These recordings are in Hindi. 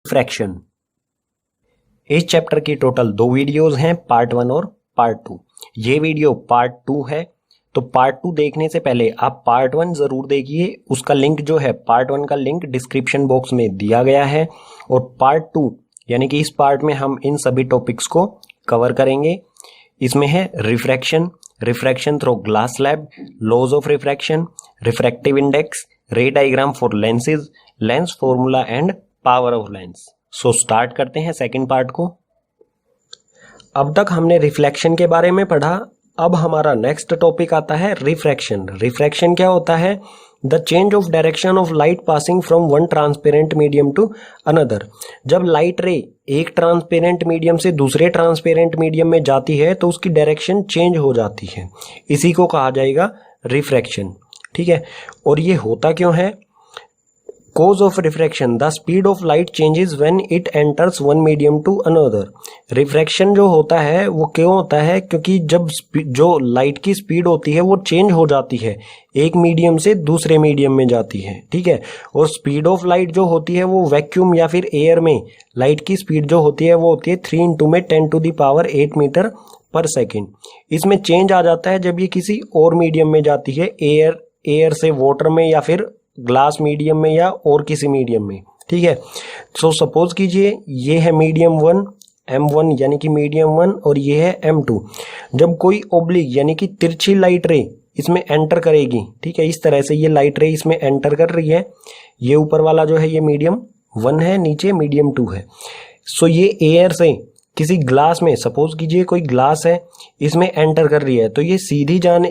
फ्रैक्शन। इस चैप्टर की टोटल 2 वीडियोस हैं, पार्ट 1 और पार्ट 2। ये वीडियो पार्ट 2 है, तो पार्ट 2 देखने से पहले आप पार्ट 1 जरूर देखिए। उसका लिंक जो है, पार्ट 1 का लिंक डिस्क्रिप्शन बॉक्स में दिया गया है। और पार्ट 2 यानी कि इस पार्ट में हम इन सभी टॉपिक्स को कवर करेंगे। इसमें है refraction, refraction through glass slab, laws of refraction, refractive index, ray diagram for lenses, lens formula and power of lens. So start करते हैं सेकंड पार्ट को। अब तक हमने रिफ्लेक्शन के बारे में पढ़ा। अब हमारा नेक्स्ट टॉपिक आता है रिफ्रैक्शन। रिफ्रैक्शन क्या होता है? The change of direction of light passing from one transparent medium to another. जब लाइट रे एक ट्रांसपेरेंट मीडियम से दूसरे ट्रांसपेरेंट मीडियम में जाती है तो उसकी डायरेक्शन चेंज हो जाती है, इसी को कहा जाएगा रिफ्रैक्शन। ठीक है, और ये होता क्यों है? Cause of refraction: the speed of light changes when it enters one medium to another. Refraction जो होता है वो क्यों होता है? क्योंकि जब जो लाइट की स्पीड होती है वो चेंज हो जाती है, एक मीडियम से दूसरे मीडियम में जाती है। ठीक है, और स्पीड ऑफ लाइट जो होती है वो वैक्यूम या फिर एयर में लाइट की स्पीड जो होती है वो होती है 3 × में 10⁸ मीटर पर सेकेंड। इसमें चेंज आ जाता है जब ये किसी और मीडियम में जाती है, एयर से वाटर में या फिर ग्लास मीडियम में या और किसी मीडियम में। ठीक है, सो सपोज कीजिए ये है मीडियम 1 M1 यानी कि मीडियम 1 और ये है M2। जब कोई ओब्लिक यानी कि तिरछी लाइट रे इसमें एंटर करेगी, ठीक है, इस तरह से ये लाइट रे इसमें एंटर कर रही है। ये ऊपर वाला जो है ये मीडियम 1 है, नीचे मीडियम 2 है। सो ये एयर से किसी ग्लास में, सपोज कीजिए कोई ग्लास है, इसमें एंटर कर रही है, तो ये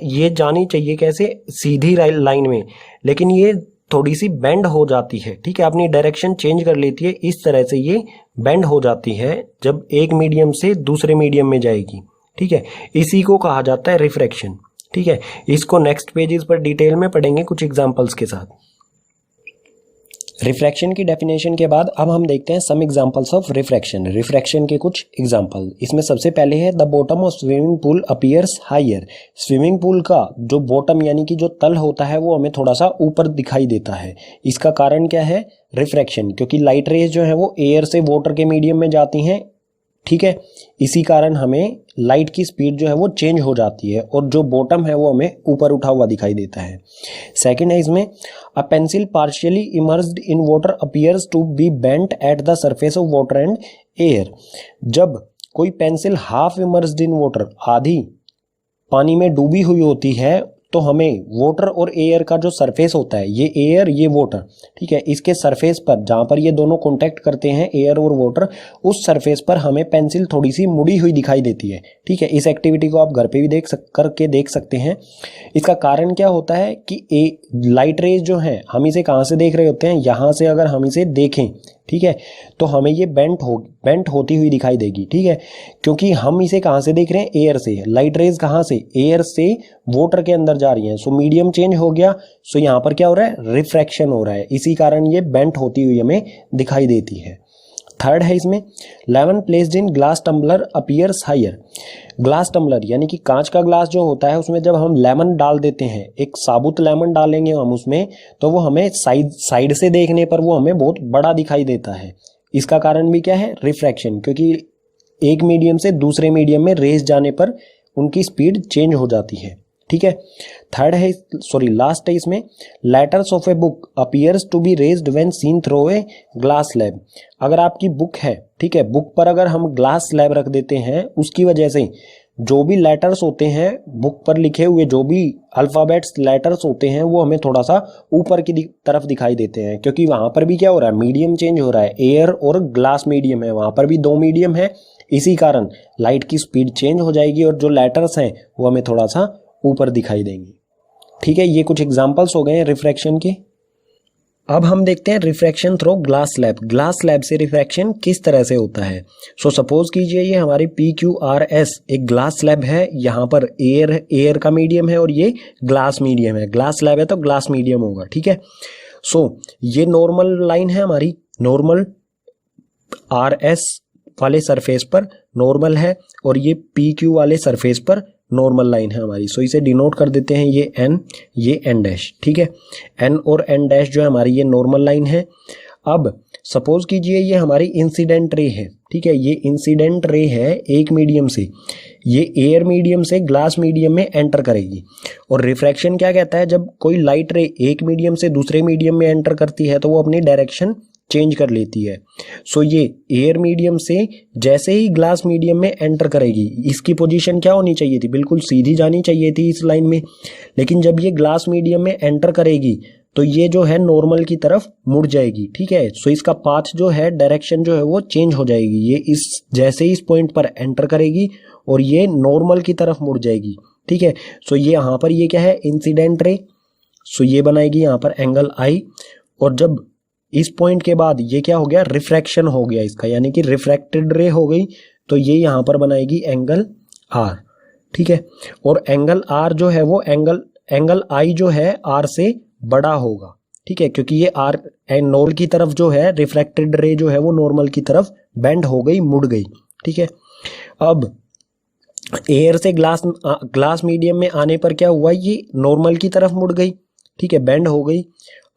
ये जानी चाहिए कैसे? सीधी लाइन में, लेकिन ये थोड़ी सी बेंड हो जाती है। ठीक है, अपनी डायरेक्शन चेंज कर लेती है, इस तरह से ये बेंड हो जाती है जब एक मीडियम से दूसरे मीडियम में जाएगी। ठीक है, इसी को कहा जाता है रिफ्रैक्शन। ठीक है, इसको नेक्स्ट पेजेस पर डिटेल में पढ़ेंगे कुछ एग्जांपल्स के साथ। रिफ्रैक्शन की डेफिनेशन के बाद अब हम देखते हैं some examples of refraction. Refraction के कुछ एग्जांपल, इसमें सबसे पहले है the bottom of swimming pool appears higher. Swimming pool का जो बॉटम यानी कि जो तल होता है वो हमें थोड़ा सा ऊपर दिखाई देता है। इसका कारण क्या है? रिफ्रैक्शन, क्योंकि लाइट रेज जो है वो एयर से वाटर के मीडियम में जाती हैं। ठीक है, इसी कारण हमें लाइट की स्पीड जो है वो चेंज हो जाती है और जो बॉटम है वो हमें ऊपर उठा हुआ दिखाई देता है। सेकंड है इसमें a pencil partially immersed in water appears to be bent at the surface of water and air. जब कोई pencil half immersed in water, आधी पानी में डूबी हुई होती है, तो हमें वाटर और एयर का जो सरफेस होता है, ये एयर ये वाटर, ठीक है, इसके सरफेस पर जहां पर ये दोनों कांटेक्ट करते हैं एयर और वाटर, उस सरफेस पर हमें पेंसिल थोड़ी सी मुड़ी हुई दिखाई देती है। ठीक है, इस एक्टिविटी को आप घर पे भी करके देख सकते हैं। इसका कारण क्या होता है कि लाइट रेज जो है हम इसे कहाँ से देख रहे होते हैं? यहाँ से अगर हम इसे देखें, ठीक है, तो हमें ये बेंट होती हुई दिखाई देगी। ठीक है, क्योंकि हम इसे कहाँ से देख रहे हैं? एयर से। लाइट रेज कहाँ से? एयर से वाटर के अंदर जा रही हैं। सो मीडियम चेंज हो गया, सो यहाँ पर क्या हो रहा है? रिफ्रैक्शन हो रहा है, इसी कारण ये बेंट होती हुई हमें दिखाई देती है। थर्ड है इसमें lemon placed in glass tumbler appears higher. Glass tumbler यानी कि कांच का ग्लास जो होता है उसमें जब हम लेमन डाल देते हैं, एक साबुत लेमन डालेंगे हम उसमें, तो वो हमें साइड से देखने पर वो हमें बहुत बड़ा दिखाई देता है। इसका कारण भी क्या है? रिफ्रैक्शन, क्योंकि एक मीडियम से दूसरे मीडियम में रेज जाने पर उनकी स्पीड चेंज हो जाती है। ठीक है, लास्ट है इसमें letters of a book appears to be raised when seen through a glass slab. अगर आपकी बुक है, ठीक है, बुक पर अगर हम ग्लास स्लैब रख देते हैं, उसकी वजह से जो भी लेटर्स होते हैं बुक पर लिखे हुए, जो भी अल्फाबेट्स लेटर्स होते हैं, वो हमें थोड़ा सा ऊपर की तरफ दिखाई देते हैं, क्योंकि वहां पर भी क्या हो रहा है? मीडियम चेंज हो रहा है, एयर और ग्लास मीडियम है, वहां पर भी 2 मीडियम है। इसी कारण लाइट की स्पीड चेंज हो जाएगी और जो लेटर्स हैं वो हमें थोड़ा सा ऊपर दिखाई देंगी। ठीक है, ये कुछ एग्जांपल्स हो गए हैं रिफ्रैक्शन के। अब हम देखते हैं refraction through glass slab. Glass slab से रिफ्रैक्शन किस तरह से होता है? सपोज कीजिए ये हमारी PQRS एक ग्लास स्लैब है, यहाँ पर एयर का मीडियम है और ये ग्लास मीडियम है। ग्लास स्लैब है तो ग्लास मीडियम होगा। ठीक है, ये नॉर्मल लाइन है हमारी, नॉर्मल RS वाले सरफेस पर नॉर्मल है और ये PQ वाले सरफेस पर नॉर्मल लाइन है हमारी। इसे डिनोट कर देते हैं, ये N, ये N डैश। ठीक है, N और N डैश जो है हमारी ये नॉर्मल लाइन है। अब सपोज कीजिए ये हमारी इंसिडेंट रे है, ठीक है, ये इंसिडेंट रे है एक मीडियम से, ये एयर मीडियम से ग्लास मीडियम में एंटर करेगी। और रिफ्रैक्शन क्या कहता है, जब कोई लाइट रे एक मीडियम से दूसरे मीडियम में एंटर करती है तो वो अपनी डायरेक्शन चेंज कर लेती है। सो ये एयर मीडियम से जैसे ही ग्लास मीडियम में एंटर करेगी, इसकी पोजीशन क्या होनी चाहिए थी, बिल्कुल सीधी जानी चाहिए थी इस लाइन में, लेकिन जब ये ग्लास मीडियम में एंटर करेगी तो ये जो है नॉर्मल की तरफ मुड़ जाएगी, ठीक है। सो इसका पाथ जो है, डायरेक्शन जो है वो चेंज हो जाएगी। ये इस जैसे ही इस पॉइंट पर एंटर करेगी और ये नॉर्मल की तरफ मुड़ जाएगी, ठीक है। सो ये यहाँ पर ये क्या है, इंसिडेंट रे। सो ये बनाएगी यहाँ पर एंगल आई, और जब इस पॉइंट के बाद ये क्या हो गया, रिफ्रैक्शन हो गया इसका, यानी कि रिफ्रैक्टेड रे हो गई, तो ये यहाँ पर बनाएगी एंगल आर, ठीक है। और एंगल आर जो है वो एंगल आई जो है आर से बड़ा होगा, ठीक है, क्योंकि ये आर नॉर्मल की तरफ जो है, रिफ्रैक्टेड रे जो है वो नॉर्मल की तरफ बेंड हो गई, मुड़ गई, ठीक है। अब एयर से ग्लास मीडियम में आने पर क्या हुआ, ये नॉर्मल की तरफ मुड़ गई, ठीक है, बेंड हो गई।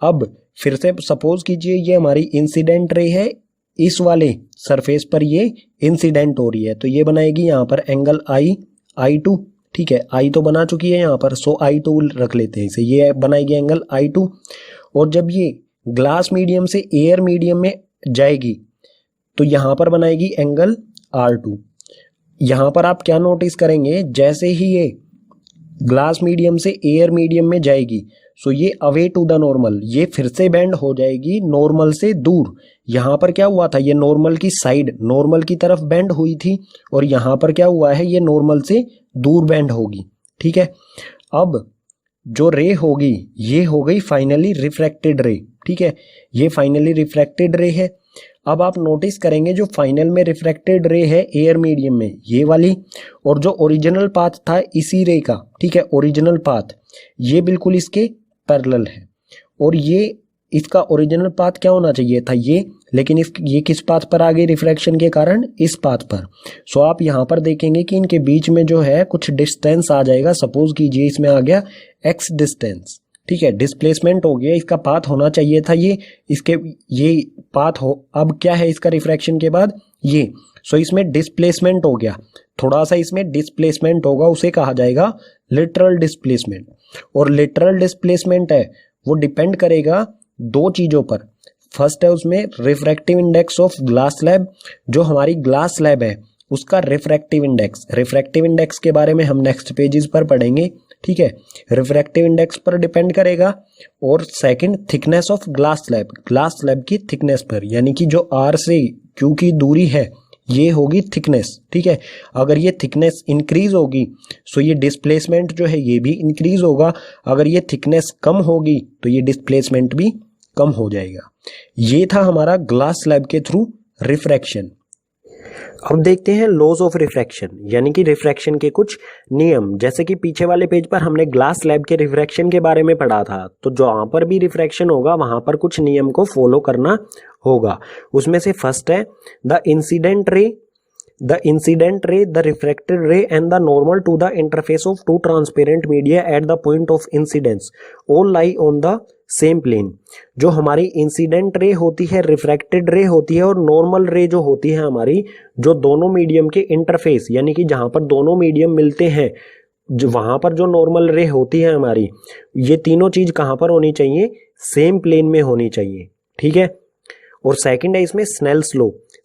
अब फिर से सपोज कीजिए ये हमारी इंसिडेंट रे है, इस वाले सरफेस पर ये इंसिडेंट हो रही है, तो ये बनाएगी यहाँ पर एंगल आई2, ठीक है, आई तो बना चुकी है यहाँ पर, सो आई2 रख लेते हैं इसे, ये बनाएगी एंगल आई2। और जब ये ग्लास मीडियम से एयर मीडियम में जाएगी तो यहाँ पर बनाएगी एंगल R2। यहाँ पर आप क्या नोटिस करेंगे, जैसे ही ये ग्लास मीडियम से एयर मीडियम में जाएगी, सो ये अवे टू द नॉर्मल, ये फिर से बेंड हो जाएगी नॉर्मल से दूर। यहाँ पर क्या हुआ था, ये नॉर्मल की साइड, नॉर्मल की तरफ बेंड हुई थी, और यहाँ पर क्या हुआ है, ये नॉर्मल से दूर बेंड होगी, ठीक है। अब जो रे होगी ये हो गई फाइनली रिफ्रैक्टेड रे, ठीक है, ये फाइनली रिफ्रैक्टेड रे है। अब आप नोटिस करेंगे जो फाइनल में रिफ्रैक्टेड रे है एयर मीडियम में, ये वाली, और जो ओरिजिनल पाथ था इसी रे का, ठीक है, ओरिजिनल पाथ ये बिल्कुल इसके पैरेलल है, और ये इसका ओरिजिनल पाथ क्या होना चाहिए था ये, लेकिन ये किस पाथ पर आ गई रिफ्रैक्शन के कारण, इस पाथ पर। सो आप यहाँ पर देखेंगे कि इनके बीच में जो है कुछ डिस्टेंस आ जाएगा, सपोज कीजिए इसमें आ गया x डिस्टेंस, ठीक है, डिस्प्लेसमेंट हो गया, इसका पाथ होना चाहिए था ये, इसके ये पाथ हो, अब क्या है इसका रिफ्रैक्शन के बाद ये, सो इसमें डिस्प्लेसमेंट हो गया, थोड़ा सा इसमें डिस्प्लेसमेंट होगा, उसे कहा जाएगा लिटरल डिस्प्लेसमेंट। और लिटरल डिस्प्लेसमेंट है वो डिपेंड करेगा दो चीजों पर। फर्स्ट है उसमें refractive index of glass slab, जो हमारी ग्लास स्लैब है उसका रिफ्रैक्टिव इंडेक्स के बारे में हम नेक्स्ट पेजेस पर पढ़ेंगे, ठीक है, रिफ्रैक्टिव इंडेक्स पर डिपेंड करेगा। और second thickness of glass slab की थिकनेस पर, यानी कि जो आर से क्यू की दूरी है ये होगी थिकनेस, ठीक है। अगर ये थिकनेस इंक्रीज होगी सो ये डिस्प्लेसमेंट जो है ये भी इंक्रीज होगा, अगर ये थिकनेस कम होगी तो ये डिस्प्लेसमेंट भी कम हो जाएगा। ये था हमारा ग्लास स्लैब के थ्रू रिफ्रैक्शन। अब देखते हैं लॉज ऑफ रिफ्रैक्शन, यानी कि रिफ्रैक्शन के कुछ नियम। जैसे कि पीछे वाले पेज पर हमने ग्लास स्लैब के रिफ्रैक्शन के बारे में पढ़ा था, तो जहां पर भी रिफ्रैक्शन होगा वहां पर कुछ नियम को फॉलो करना होगा। उसमें से फर्स्ट है the incident ray, the refracted ray and the normal to the interface of two transparent media at the point of incidence all lie on the same plane. जो हमारी इंसिडेंट रे होती है, रिफ्रैक्टेड रे होती है, और नॉर्मल रे जो होती है हमारी, जो दोनों मीडियम के इंटरफेस, यानी कि जहां पर दोनों मीडियम मिलते हैं, जो वहां पर जो नॉर्मल रे होती है हमारी, ये तीनों चीज कहां पर होनी चाहिए, सेम प्लेन में होनी चाहिए, ठीक है। और सेकंड है इसमें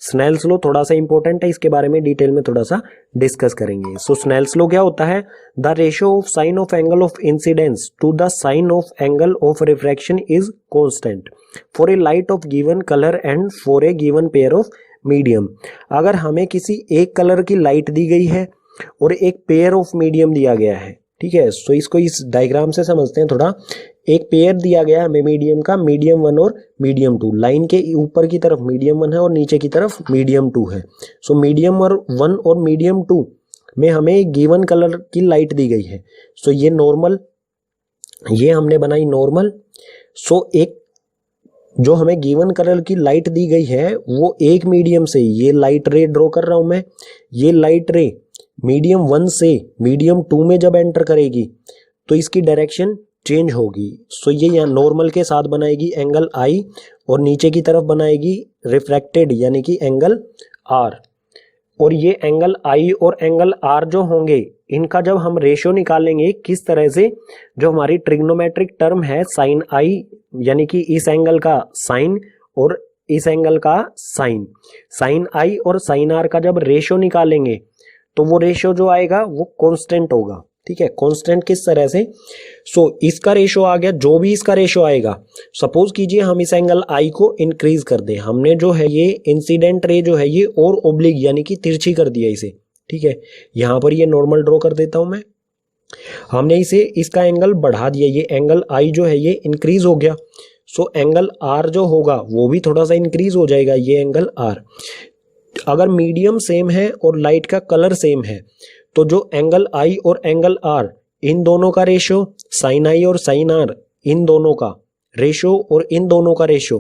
स्नेल्स लो थोड़ा सा इंपॉर्टेंट है, इसके बारे में डिटेल में थोड़ा सा डिस्कस करेंगे। सो स्नेल्स लो क्या होता है, the ratio of sine of angle of incidence to the sine of angle of refraction is constant for a light of given colour and for a given pair of medium. अगर हमें किसी एक कलर की लाइट दी गई है और एक पेयर ऑफ मीडियम दिया गया है, ठीक है, सो इसको इस डायग्राम से समझते हैं थोड़ा। एक पेयर दिया गया है हमें मीडियम का, मीडियम 1 और मीडियम 2। लाइन के ऊपर की तरफ मीडियम 1 है और नीचे की तरफ मीडियम 2 है। सो मीडियम 1 और मीडियम 2 में हमें एक गिवन कलर की लाइट दी गई है। सो ये नॉर्मल, ये हमने बनाई नॉर्मल। सो एक जो हमें गिवन कलर की लाइट दी गई है वो एक मीडियम से, ये लाइट रे ड्रॉ कर रहा हूं मैं, ये लाइट रे मीडियम 1 से मीडियम 2 में जब एंटर करेगी तो इसकी डायरेक्शन चेंज होगी। सो ये यहाँ नॉर्मल के साथ बनाएगी एंगल आई, और नीचे की तरफ बनाएगी रिफ्रैक्टेड यानी कि एंगल आर। और ये एंगल आई और एंगल आर जो होंगे इनका जब हम रेशियो निकालेंगे किस तरह से, जो हमारी ट्रिग्नोमेट्रिक टर्म है साइन आई यानी कि इस एंगल का साइन और इस एंगल का साइन, साइन आई और साइन आर का जब रेशियो निकालेंगे तो वो रेशियो जो आएगा वो कांस्टेंट होगा। ठीक है, कांस्टेंट किस तरह से, इसका रेशियो आ गया, जो भी इसका रेशियो आएगा, सपोज कीजिए हम इस एंगल आई को इंक्रीज कर दें, हमने जो है ये इंसिडेंट रे जो है ये और ओब्लिक यानी कि तिरछी कर दिया इसे। ठीक है, यहां पर ये नॉर्मल ड्रॉ कर देता हूं मैं, हमने इसे इसका एंगल बढ़ा दिया, ये एंगल आई जो है ये इंक्रीज हो गया, एंगल आर जो होगा वो भी थोड़ा सा इंक्रीज हो जाएगा, ये एंगल आर। अगर मीडियम सेम है और लाइट का कलर सेम है तो जो एंगल आई और एंगल आर इन दोनों का रेशियो, साइन आई और साइन आर इन दोनों का रेशियो और इन दोनों का रेशियो,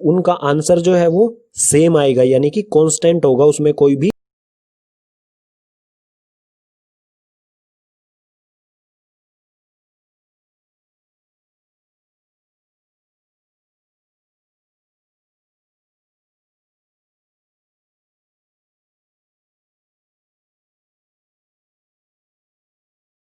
उनका आंसर जो है वो सेम आएगा यानी कि कांस्टेंट होगा, उसमें कोई भी